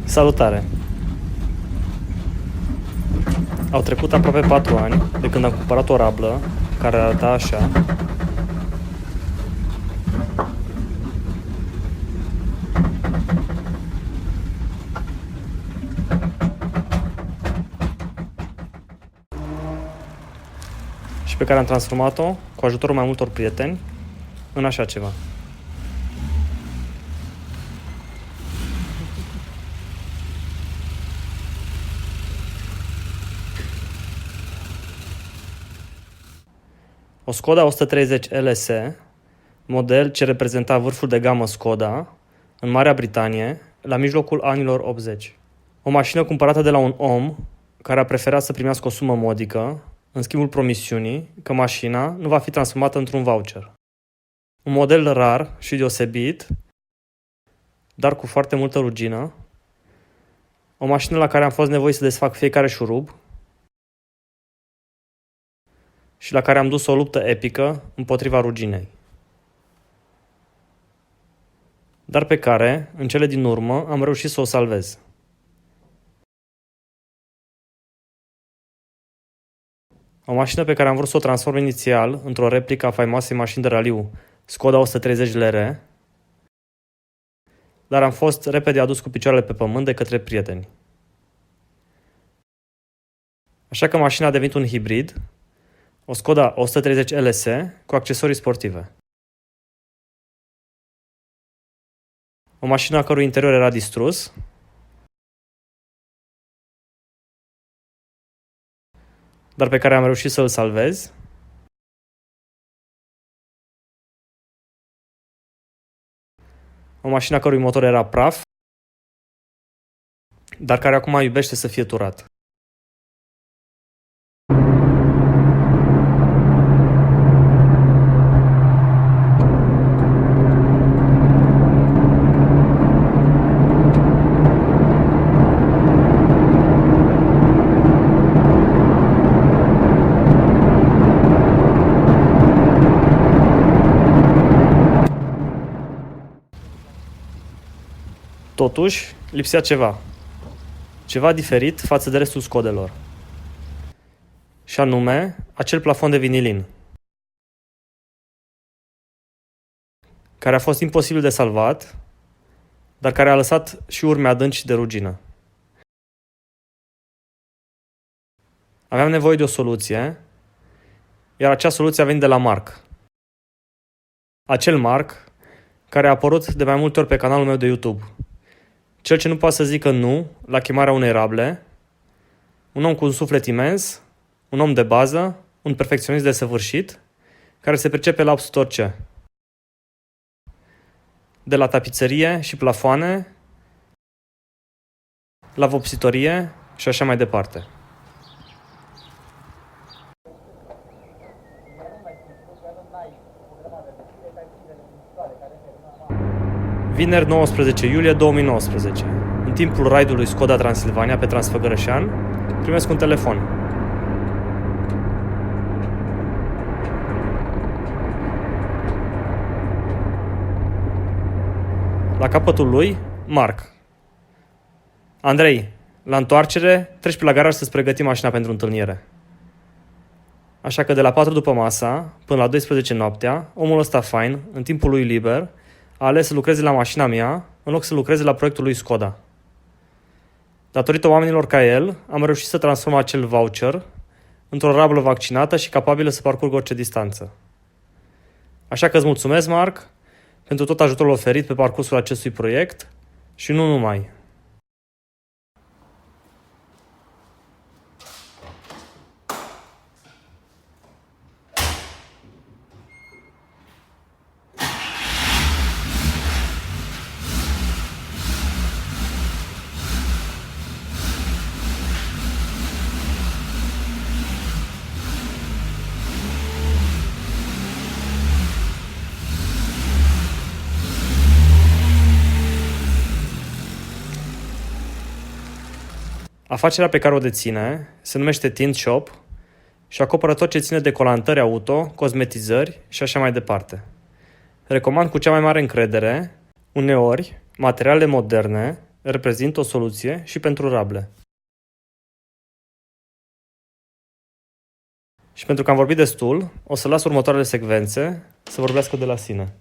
Salutare! Au trecut aproape 4 ani de când am cumpărat o rablă care arăta așa. Și pe care am transformat-o, cu ajutorul mai multor prieteni, în așa ceva. O Skoda 130 LS, model ce reprezenta vârful de gamă Skoda, în Marea Britanie, la mijlocul anilor 80. O mașină cumpărată de la un om care a preferat să primească o sumă modică, în schimbul promisiunii că mașina nu va fi transformată într-un voucher. Un model rar și deosebit, dar cu foarte multă rugină. O mașină la care am fost nevoit să desfac fiecare șurub și la care am dus o luptă epică împotriva ruginei. Dar pe care, în cele din urmă, am reușit să o salvez. O mașină pe care am vrut să o transform inițial într-o replică a faimoasei mașini de raliu Skoda 130 LR, dar am fost repede adus cu picioarele pe pământ de către prieteni. Așa că mașina a devenit un hibrid, o Skoda 130 LS cu accesorii sportive. O mașină a cărui interior era distrus, dar pe care am reușit să îl salvez. O mașină a cărui motor era praf, dar care acum iubește să fie turat. Totuși, lipsea ceva. Ceva diferit față de restul Skodelor. Și anume, acel plafon de vinilin, care a fost imposibil de salvat, dar care a lăsat și urme adânci de rugină. Aveam nevoie de o soluție, iar acea soluție a venit de la Mark. Acel Mark care a apărut de mai multe ori pe canalul meu de YouTube. Cel ce nu poate să zică nu la chemarea unei rable, un om cu un suflet imens, un om de bază, un perfecționist desăvârșit, care se pricepe la absolut orice. De la tapiserie și plafoane, la vopsitorie și așa mai departe. Vineri 19 iulie 2019. În timpul raidului Skoda Transilvania pe Transfăgărășan, primesc un telefon. La capătul lui, Mark. Andrei, la întoarcere, treci pe la garaj să-ți pregătim mașina pentru întâlnire. Așa că de la 4 după masa până la 12 noaptea, omul ăsta fain, în timpul lui liber, a ales să lucreze la mașina mea în loc să lucreze la proiectul lui Skoda. Datorită oamenilor ca el, am reușit să transform acel voucher într-o rablă vaccinată și capabilă să parcurgă orice distanță. Așa că îți mulțumesc, Mark, pentru tot ajutorul oferit pe parcursul acestui proiect și nu numai. Afacerea pe care o deține se numește Tint Shop și acoperă tot ce ține de colantări auto, cosmetizări și așa mai departe. Recomand cu cea mai mare încredere, uneori, materiale moderne reprezintă o soluție și pentru rable. Și pentru că am vorbit destul, o să las următoarele secvențe să vorbească de la sine.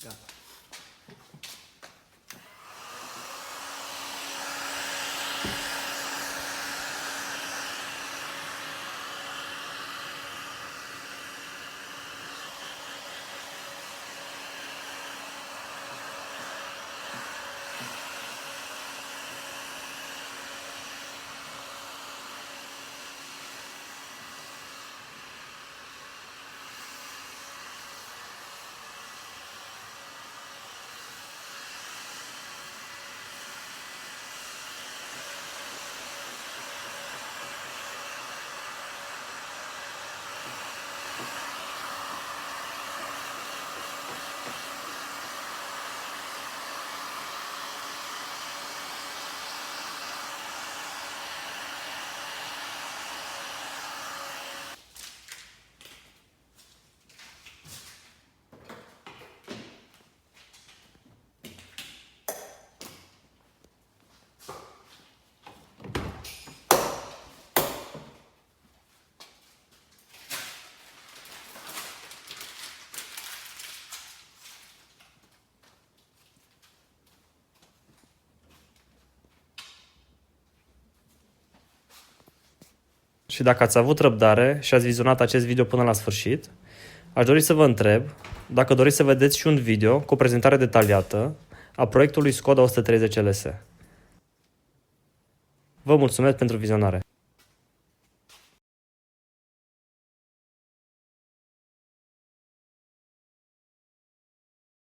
Gata. Și dacă ați avut răbdare și ați vizionat acest video până la sfârșit, aș dori să vă întreb dacă doriți să vedeți și un video cu o prezentare detaliată a proiectului Skoda 130 LS. Vă mulțumesc pentru vizionare!